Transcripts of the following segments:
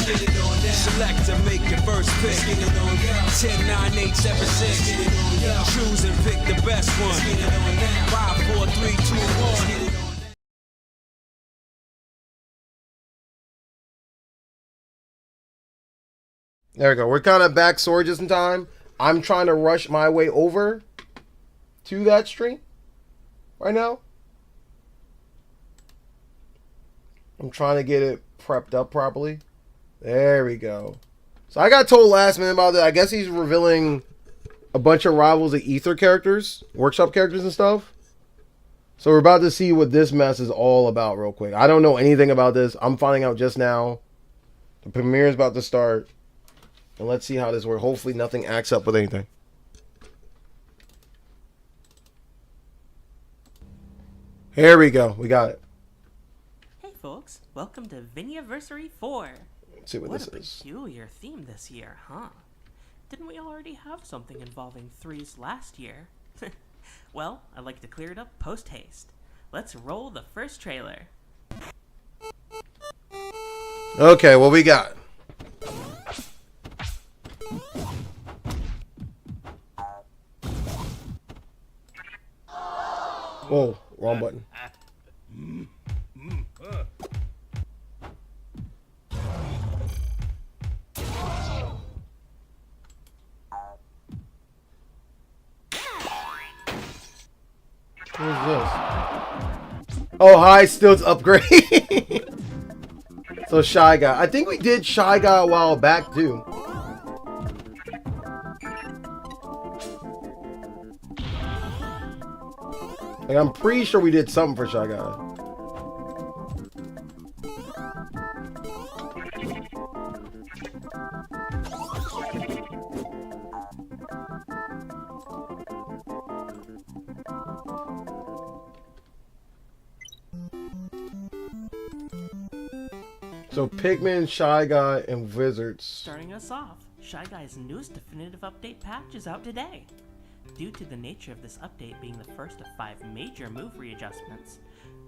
Select to make your first pick. 10, 9, 8, 7, 6. Choose and pick the best one. 5, 4, 3, 2, 1. There we go. We're kind of back sorry just in time. I'm trying to rush my way over to that stream right now. I'm trying to get it prepped up properly. There we go. So I got told last minute about that. I guess he's revealing a bunch of Rivals of Aether characters, workshop characters and stuff. So we're about to see what this mess is all about real quick. I don't know anything about this. I'm finding out just now. The premiere is about to start. And let's see how this works. Hopefully nothing acts up with anything. Here we go. We got it. Hey folks, welcome to VinyaVersary 4. Let's see what this is. What a peculiar theme this year, huh? Didn't we already have something involving threes last year? Well, I'd like to clear it up post-haste. Let's roll the first trailer. Okay, what we got? Oh, wrong button. What is this? Oh, hi, Stilts upgrade. So Shy Guy. I think we did Shy Guy a while back too. Like, I'm pretty sure we did something for Shy Guy. So Pigman, Shy Guy, and Wizards. Starting us off, Shy Guy's newest definitive update patch is out today. Due to the nature of this update being the first of 5 major move readjustments,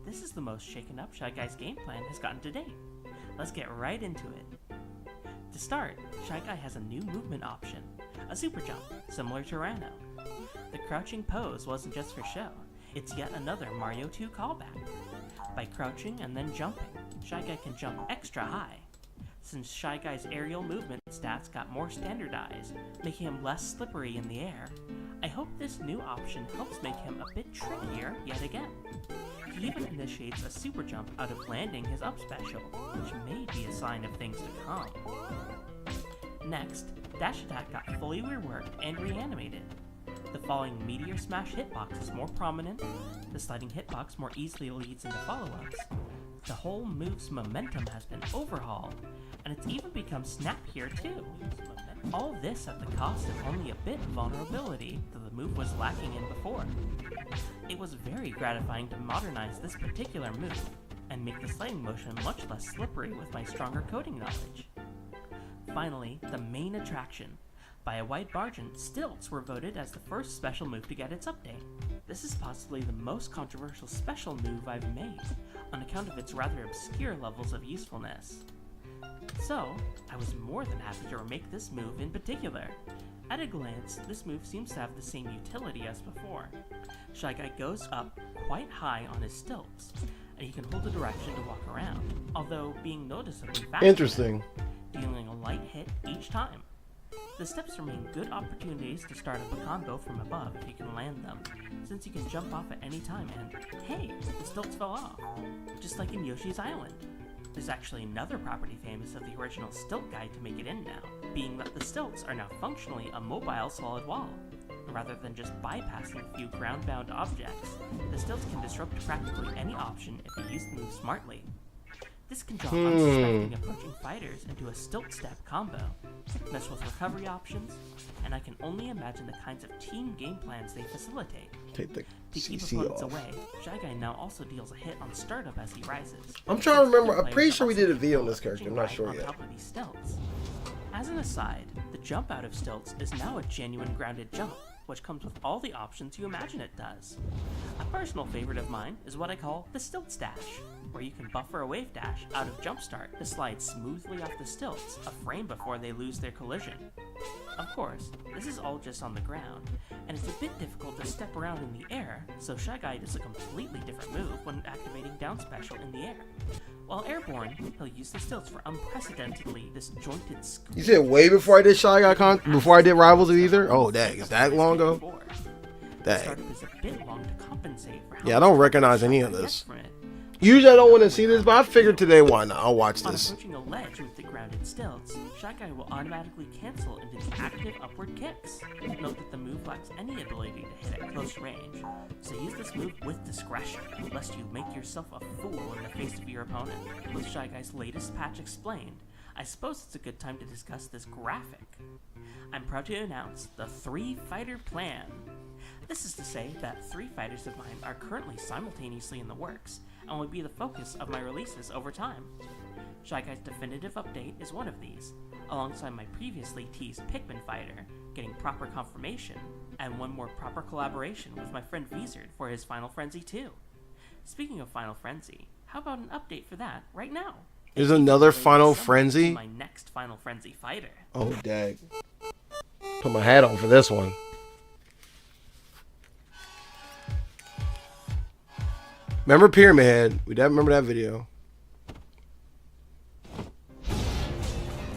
this is the most shaken up Shy Guy's game plan has gotten to date. Let's get right into it. To start, Shy Guy has a new movement option, a super jump, similar to Rhino. The crouching pose wasn't just for show, it's yet another Mario 2 callback. By crouching and then jumping, Shy Guy can jump extra high. Since Shy Guy's aerial movement stats got more standardized, making him less slippery in the air, I hope this new option helps make him a bit trickier yet again. He even initiates a super jump out of landing his up special, which may be a sign of things to come. Next, Dash Attack got fully reworked and reanimated. The falling Meteor Smash hitbox is more prominent, the sliding hitbox more easily leads into follow-ups, the whole move's momentum has been overhauled, and it's even become snappier too. All this at the cost of only a bit of vulnerability that the move was lacking in before. It was very gratifying to modernize this particular move, and make the sliding motion much less slippery with my stronger coding knowledge. Finally, the main attraction. By a wide margin, Stilts were voted as the first special move to get its update. This is possibly the most controversial special move I've made, on account of its rather obscure levels of usefulness. So, I was more than happy to remake this move in particular. At a glance, this move seems to have the same utility as before. Shy Guy goes up quite high on his stilts, and he can hold a direction to walk around, although being noticeably faster. Interesting. Dealing a light hit each time. The steps remain good opportunities to start up a combo from above if you can land them, since you can jump off at any time and, hey, the stilts fell off, just like in Yoshi's Island. There's actually another property famous of the original Stilt Guide to make it in now, being that the stilts are now functionally a mobile solid wall. Rather than just bypassing a few ground-bound objects, the stilts can disrupt practically any option if you use the move smartly. This can draw unsuspecting approaching fighters into a stilt step combo, mess with recovery options, and I can only imagine the kinds of team game plans they facilitate. Take the To keep CC opponents off. away, Shy Guy now also deals a hit on startup as he rises. I'm trying to remember. I'm pretty sure we did a video on this character. I'm not sure on yet. top of these stilts. As an aside, the jump out of stilts is now a genuine grounded jump, which comes with all the options you imagine it does. A personal favorite of mine is what I call the Stilt Dash, where you can buffer a wave dash out of Jumpstart to slide smoothly off the stilts a frame before they lose their collision. Of course, this is all just on the ground, and it's a bit difficult to step around in the air, so Shy Guy does a completely different move when activating down special in the air. While airborne, he'll use the stilts for unprecedentedly disjointed scoop. You said way before I did Shy Guy before I did Rivals of Aether? Oh, dang, is that long ago? Dang. Yeah, I don't recognize any of this. Usually I don't want to see this, but I figured today, why not? I'll watch this. On approaching a ledge with the grounded stilts, Shy Guy will automatically cancel into the active upward kicks. Note that the move lacks any ability to hit at close range, so use this move with discretion, lest you make yourself a fool in the face of your opponent. With Shy Guy's latest patch explained, I suppose it's a good time to discuss this graphic. I'm proud to announce the 3-fighter plan. This is to say that 3 fighters of mine are currently simultaneously in the works, and will be the focus of my releases over time. Shy Guy's definitive update is one of these, alongside my previously teased Pikmin fighter, getting proper confirmation, and one more proper collaboration with my friend VinyaVersary for his Final Frenzy 2. Speaking of Final Frenzy, how about an update for that right now? There's another Final Frenzy? My next Final Frenzy fighter. Oh, dang. Put my hat on for this one. Remember Pyramid Head? We don't remember that video.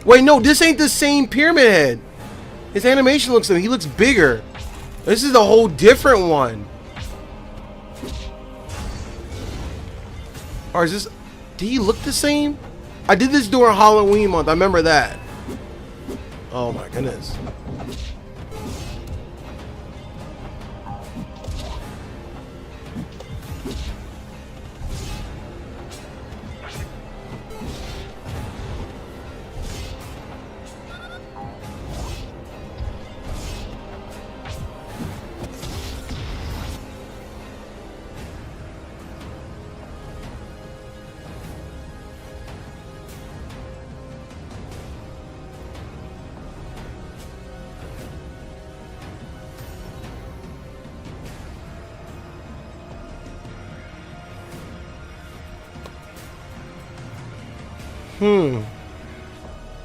Wait, no, this ain't the same Pyramid Head. His animation looks, he looks bigger. This is a whole different one. Or is this, did he look the same? I did this during Halloween month, I remember that. Oh my goodness.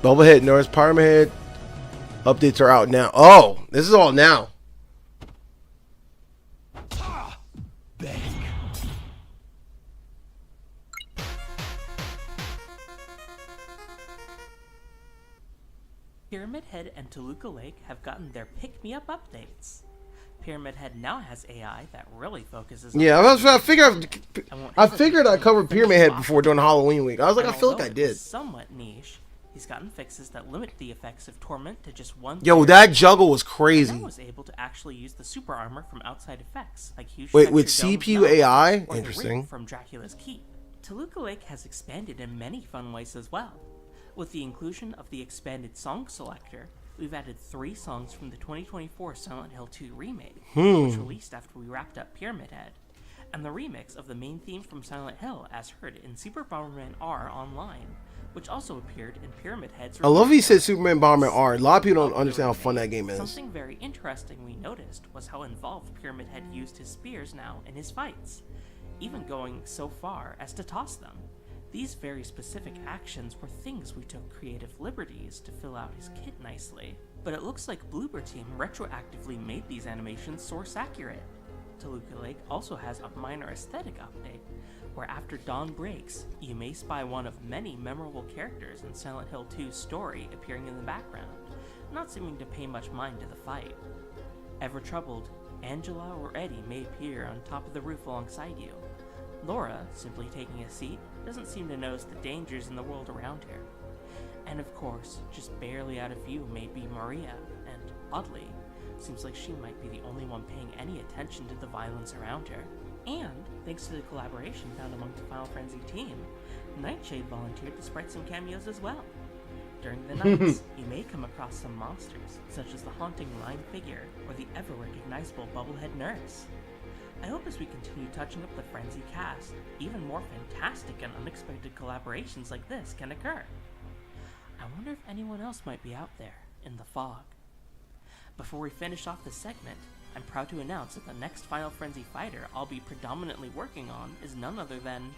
Bubblehead, Norris Pyramid Head updates are out now. Oh, this is all now. Pyramid Head and Toluca Lake have gotten their pick-me-up updates. Pyramid Head now has AI that really focuses on... Yeah, I figured I covered Pyramid Head before during Halloween week. I was like, I feel like I did. Somewhat niche. He's gotten fixes that limit the effects of Torment to just one... Yo, that juggle was crazy. I was able to actually use the super armor from outside effects, like huge... Wait, with CPU AI? Interesting. From Dracula's Keep. Toluca Lake has expanded in many fun ways as well. With the inclusion of the expanded song selector, we've added 3 songs from the 2024 Silent Hill 2 remake, which released after we wrapped up Pyramid Head, and the remix of the main theme from Silent Hill as heard in Super Bomberman R Online, which also appeared in Pyramid Head's... I love he said Superman Bomberman R. A lot of people don't understand how fun that game is. Something very interesting we noticed was how involved Pyramid Head used his spears now in his fights, even going so far as to toss them. These very specific actions were things we took creative liberties to fill out his kit nicely, but it looks like Bloober Team retroactively made these animations source accurate. Toluca Lake also has a minor aesthetic update, where after dawn breaks, you may spy one of many memorable characters in Silent Hill 2's story appearing in the background, not seeming to pay much mind to the fight. Ever troubled, Angela or Eddie may appear on top of the roof alongside you. Laura, simply taking a seat, doesn't seem to notice the dangers in the world around her. And of course, just barely out of view may be Maria, and oddly, seems like she might be the only one paying any attention to the violence around her. And, thanks to the collaboration found among the Final Frenzy team, Nightshade volunteered to sprite some cameos as well. During the nights, you may come across some monsters, such as the haunting Lime Figure or the ever-recognizable Bubblehead Nurse. I hope as we continue touching up the Frenzy cast, even more fantastic and unexpected collaborations like this can occur. I wonder if anyone else might be out there in the fog. Before we finish off this segment, I'm proud to announce that the next Final Frenzy fighter I'll be predominantly working on is none other than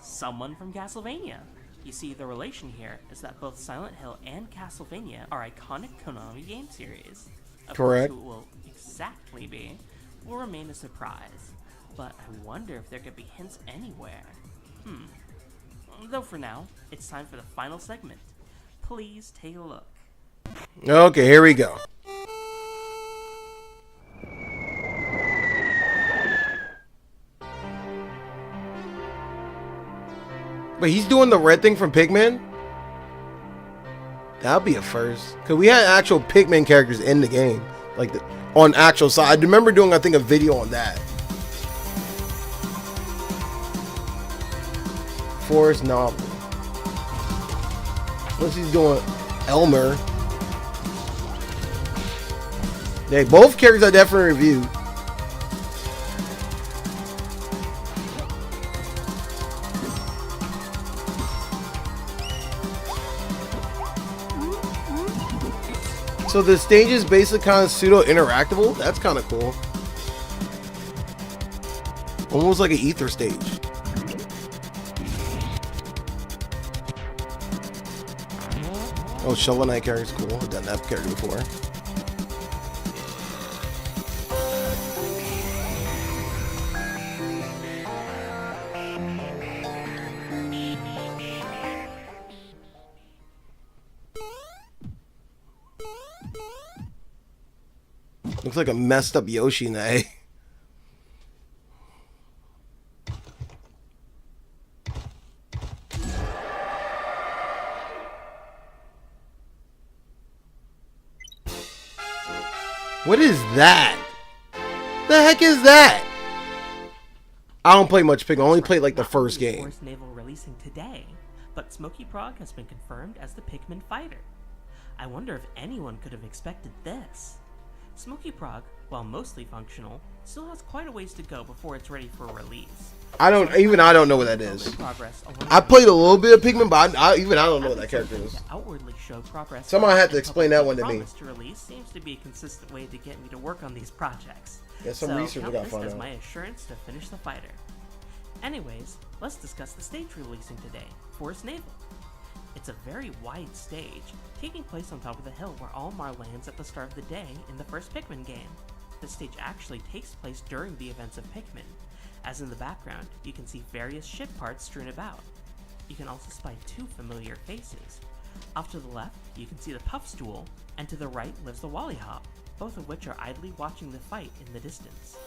someone from Castlevania. You see, the relation here is that both Silent Hill and Castlevania are iconic Konami game series. Of Correct. course, who it will exactly be will remain a surprise, but I wonder if there could be hints anywhere. Though for now, it's time for the final segment. Please take a look. Okay, here we go. But he's doing the red thing from Pikmin? That'll be a first. Because we had actual Pikmin characters in the game. Like, on actual side. I remember doing, I think, a video on that. Forest Novel. What's he doing? Elmer. Yeah, both characters I definitely reviewed. So the stage is basically kind of pseudo-interactable. That's kind of cool. Almost like an Aether stage. Oh, Shovel Knight character is cool. I've done that character before. Looks like a messed up Yoshi now. What is that? The heck is that? I don't play much Pikmin. I only played like the first game. Force Naval releasing today, but Smokey Prog has been confirmed as the Pikmin fighter. I wonder if anyone could have expected this. Smokey Prog, while mostly functional, still has quite a ways to go before it's ready for release. I don't know what that is. I played a little bit of Pikmin, but I don't know what that character is. Outwardly show progress. Someone had to explain that one to me. To release seems to be a consistent way to get me to work on these projects. Yeah, some so research I got count this found as out. my assurance to finish the fighter. Anyways, let's discuss the stage releasing today, Forest Naval. It's a very wide stage, taking place on top of the hill where Almar lands at the start of the day in the first Pikmin game. The stage actually takes place during the events of Pikmin. As in the background, you can see various ship parts strewn about. You can also spy two familiar faces. Off to the left, you can see the Puff Stool, and to the right lives the Wallyhop, both of which are idly watching the fight in the distance.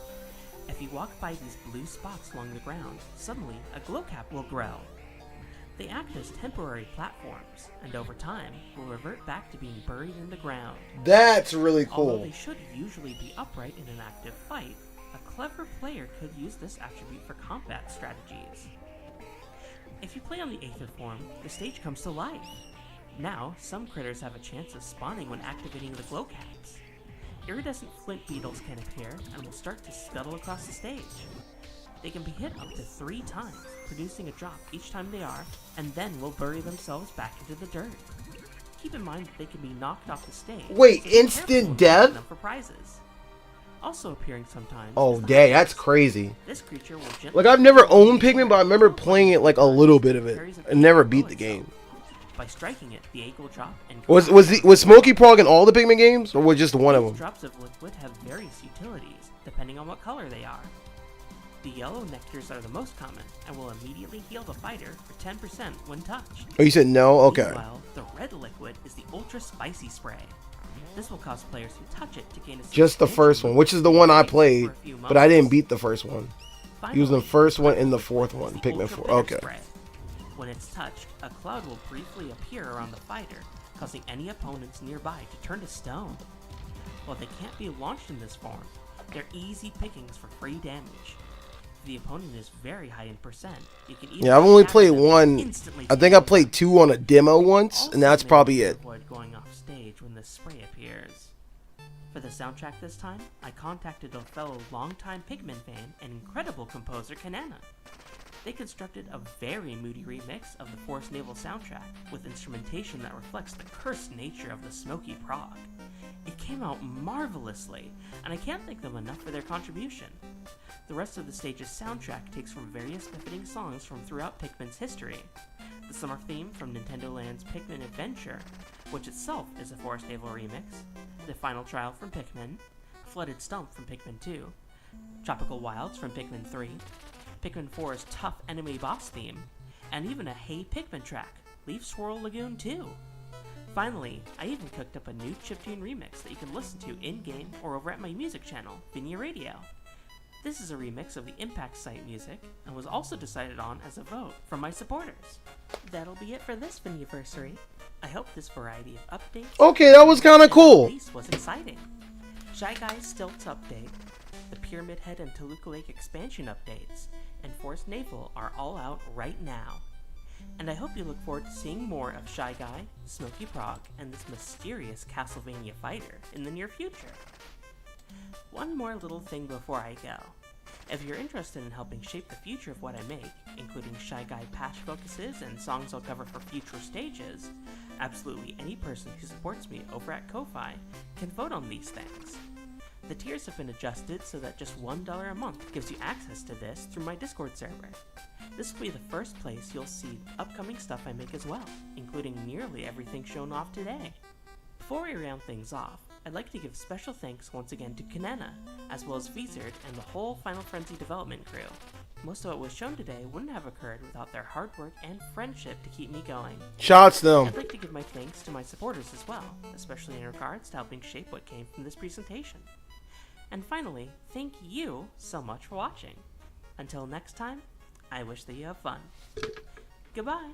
If you walk by these blue spots along the ground, suddenly a glow cap will grow. They act as temporary platforms, and over time, will revert back to being buried in the ground. That's really Although cool. they should usually be upright in an active fight, a clever player could use this attribute for combat strategies. If you play on the Aether form, the stage comes to life. Now, some critters have a chance of spawning when activating the glow caps. Iridescent flint beetles can appear and will start to scuttle across the stage. They can be hit up to 3 times, producing a drop each time they are, and then will bury themselves back into the dirt. Keep in mind that they can be knocked off the stage. Wait, so be instant careful when death? using them for prizes. Also appearing sometimes. Oh, is the dang, Hypnos. that's crazy. This creature will gently Like, I've never owned Pikmin, but I remember playing it like a little bit of it. And never beat the game. By striking it, the egg will drop and Was Smokey Prog in all the Pikmin games, or was just one of them? Drops of liquid have various utilities, depending on what color they are. The yellow nectars are the most common, and will immediately heal the fighter for 10% when touched. Oh, you said no? Okay. Meanwhile, the red liquid is the ultra spicy spray. This will cause players who touch it to gain a Just the first one, which is the one I played, for a few but I didn't moments. beat the first one. Finally, He was in the first one and the fourth is one, the Pikmin ultra 4. bitter Okay. spray. When it's touched, a cloud will briefly appear around the fighter, causing any opponents nearby to turn to stone. While they can't be launched in this form, they're easy pickings for free damage. If the opponent is very high in percent, you can even Yeah, I've only stab played them and one. instantly I take think I them played out. 2 on a demo once, Also and that's make probably sure it. to avoid going off stage when this spray appears. For the soundtrack this time, I contacted a fellow longtime Pikmin fan and incredible composer Kanana. They constructed a very moody remix of the Forest Naval soundtrack with instrumentation that reflects the cursed nature of the Smokey Prog. It came out marvelously, and I can't thank them enough for their contribution. The rest of the stage's soundtrack takes from various befitting songs from throughout Pikmin's history. The summer theme from Nintendo Land's Pikmin Adventure, which itself is a Forest Naval remix, The Final Trial from Pikmin, Flooded Stump from Pikmin 2, Tropical Wilds from Pikmin 3, Pikmin 4's tough enemy boss theme, and even a Hey Pikmin track, Leaf Swirl Lagoon 2. Finally, I even cooked up a new chiptune remix that you can listen to in-game or over at my music channel, VinyaRadio. This is a remix of the Impact site music, and was also decided on as a vote from my supporters. That'll be it for this VinyaVersary. I hope this variety of updates... Okay, that was kind of cool. ...release was exciting. Shy Guy's Stilts update, the Pyramid Head and Toluca Lake expansion updates, and Forest Naval are all out right now. And I hope you look forward to seeing more of Shy Guy, Smokey Prog, and this mysterious Castlevania fighter in the near future. One more little thing before I go. If you're interested in helping shape the future of what I make, including Shy Guy patch focuses and songs I'll cover for future stages, absolutely any person who supports me over at Ko-Fi can vote on these things. The tiers have been adjusted so that just $1 a month gives you access to this through my Discord server. This will be the first place you'll see upcoming stuff I make as well, including nearly everything shown off today. Before we round things off, I'd like to give special thanks once again to Kanena, as well as Vizard and the whole Final Frenzy development crew. Most of what was shown today wouldn't have occurred without their hard work and friendship to keep me going. Shots them. I'd like to give my thanks to my supporters as well, especially in regards to helping shape what came from this presentation. And finally, thank you so much for watching. Until next time, I wish that you have fun. Goodbye.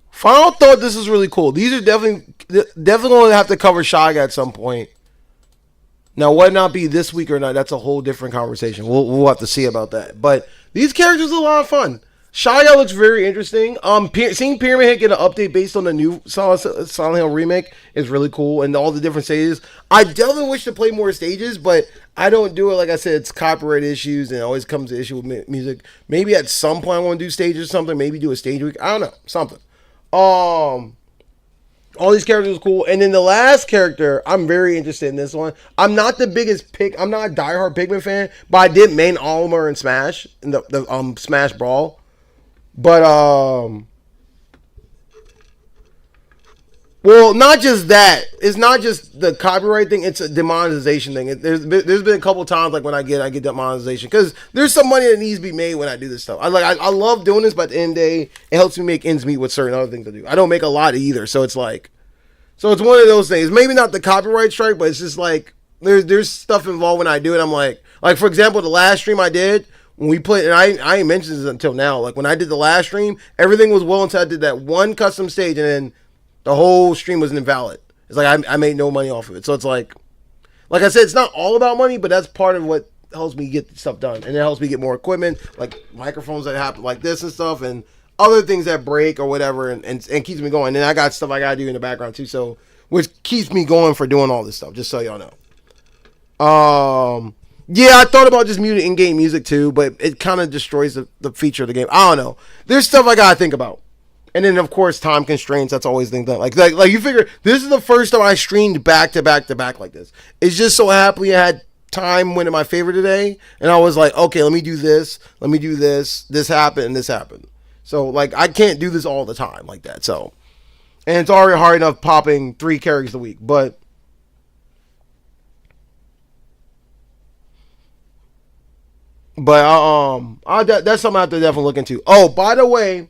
Final thought, this is really cool. These are definitely going to have to cover Shy Guy at some point. Now, whether or not be this week or not, that's a whole different conversation. We'll have to see about that. But these characters are a lot of fun. Shy Guy looks very interesting. Seeing Pyramid Head get an update based on the new Silent Hill remake is really cool, and all the different stages. I definitely wish to play more stages, but I don't do it. Like I said, it's copyright issues, and it always comes to issue with music. Maybe at some point I want to do stages or something. Maybe do a stage week. I don't know, something. All these characters are cool, and then the last character, I'm very interested in this one. I'm not the biggest I'm not a diehard Pikmin fan, but I did main Olimar in Smash in the Smash Brawl. But well, not just that. It's not just the copyright thing. It's a demonetization thing. There's been a couple times like when I get demonetization because there's some money that needs to be made when I do this stuff. I love doing this, but at the end of the day, it helps me make ends meet with certain other things I do. I don't make a lot either, so it's one of those things. Maybe not the copyright strike, but it's just like there's stuff involved when I do it. I'm like for example, the last stream I did. When we played, and I ain't mentioned this until now, like when I did the last stream, everything was well until I did that one custom stage, and then the whole stream was invalid. It's like I made no money off of it. So it's like I said, it's not all about money, but that's part of what helps me get stuff done. And it helps me get more equipment, like microphones that happen like this and stuff, and other things that break or whatever, and keeps me going. And then I got stuff I gotta do in the background too, so which keeps me going for doing all this stuff, just so y'all know. Yeah, I thought about just muting in-game music too, but it kind of destroys the feature of the game. I don't know. There's stuff I gotta think about. And then, of course, time constraints. That's always the thing. Like you figure, this is the first time I streamed back to back to back like this. It's just so happily I had time winning my favorite today. And I was like, okay, let me do this. Let me do this. This happened and this happened. So, like, I can't do this all the time like that. So, and it's already hard enough popping 3 carries a week. But that's something I have to definitely look into. Oh, by the way,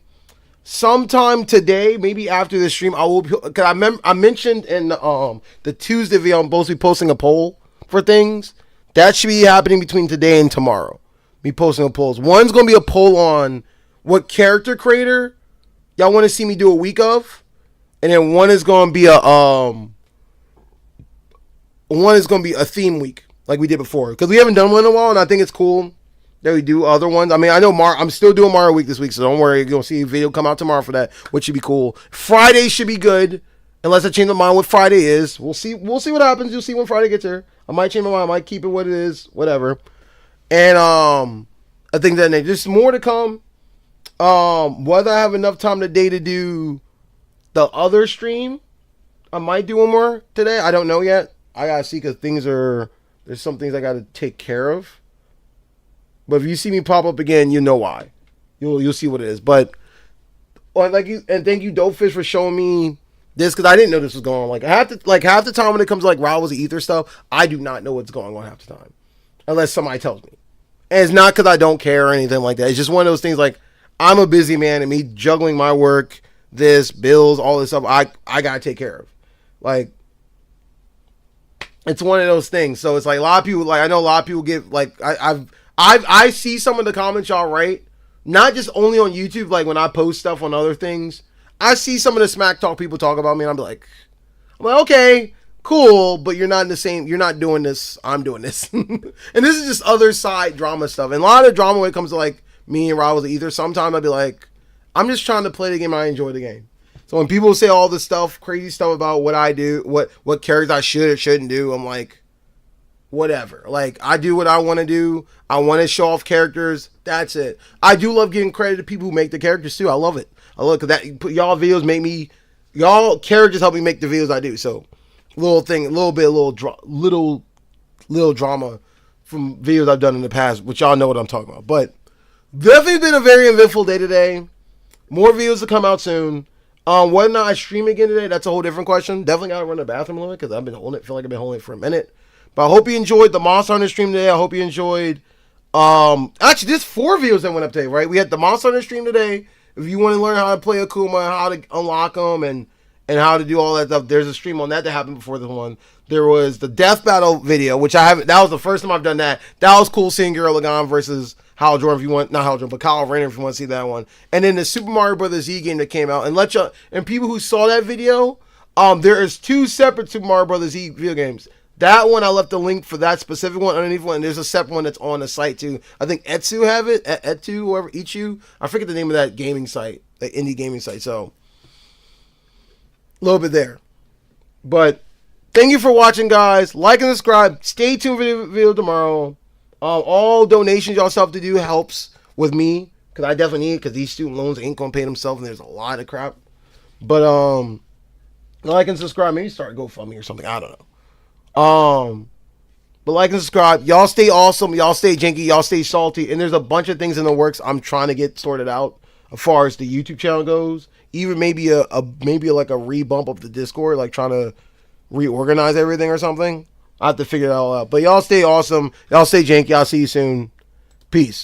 sometime today, maybe after this stream, I will. Cause I mentioned in the Tuesday video, I'm supposed to be posting a poll for things that should be happening between today and tomorrow. Me posting a polls. One's gonna be a poll on what character creator y'all want to see me do a week of, and then one is gonna be a theme week like we did before, because we haven't done one in a while, and I think it's cool that we do other ones. I mean, I know I'm still doing Mario Week this week, so don't worry. You're going to see a video come out tomorrow for that, which should be cool. Friday should be good, unless I change my mind what Friday is. We'll see what happens. You'll see when Friday gets here. I might change my mind. I might keep it what it is, whatever. And I think that there's more to come. Whether I have enough time today to do the other stream, I might do one more today. I don't know yet. I gotta see because there's some things I gotta take care of. But if you see me pop up again, you know why. You'll see what it is. But thank you Dopefish for showing me this because I didn't know this was going on. Half the time when it comes to Rivals of Ether stuff, I do not know what's going on half the time unless somebody tells me. And it's not because I don't care or anything like that. It's just one of those things I'm a busy man and me juggling my work, this, bills, all this stuff, I gotta take care of. It's one of those things. So it's a lot of people, I know a lot of people get, I see some of the comments y'all write, not just only on YouTube, when I post stuff on other things. I see some of the smack talk people talk about me and I'm like, okay, cool, but you're not doing this, I'm doing this. And this is just other side drama stuff. And a lot of drama when it comes to me and Rivals of Ether, sometimes I'd be like, I'm just trying to play the game, I enjoy the game. So when people say all this stuff, crazy stuff about what I do, what characters I should or shouldn't do, I'm like, whatever. I do what I want to do. I want to show off characters. That's it. I do love giving credit to people who make the characters too. I love it. I love that y'all videos y'all characters help me make the videos I do. So little drama from videos I've done in the past, which y'all know what I'm talking about. But definitely been a very eventful day today. More videos to come out soon. Whether or not I stream again today, that's a whole different question. Definitely gotta run to the bathroom a little bit because I've been holding it. Feel like I've been holding it for a minute. But I hope you enjoyed the Monster Hunter stream today. I hope you enjoyed. Actually, there's 4 videos that went up today, right? We had the Monster Hunter stream today. If you want to learn how to play Akuma, how to unlock them, and how to do all that stuff, there's a stream on that happened before this one. There was the Death Battle video, which I haven't. That was the first time I've done that. That was cool seeing Gurren Lagann versus Hal Jordan. If you want, not Hal Jordan, but Kyle Rayner, if you want to see that one. And then the Super Mario Bros. Z game that came out, and people who saw that video, there is 2 separate Super Mario Bros. Z video games. That one, I left the link for that specific one underneath one. And there's a separate one that's on the site too. I think Etsu have it. Etsu, whoever, Ichu. I forget the name of that gaming site, the indie gaming site. So, a little bit there. But, thank you for watching, guys. Like and subscribe. Stay tuned for the video tomorrow. All donations y'all still have to do helps with me. Because I definitely need it. Because these student loans ain't going to pay themselves. And there's a lot of crap. But, like and subscribe. Maybe start a GoFundMe or something. I don't know. But like and subscribe. Y'all stay awesome. Y'all stay janky. Y'all stay salty. And there's a bunch of things in the works I'm trying to get sorted out as far as the YouTube channel goes. Even maybe a rebump of the Discord, trying to reorganize everything or something. I have to figure it all out. But y'all stay awesome. Y'all stay janky. I'll see you soon. Peace.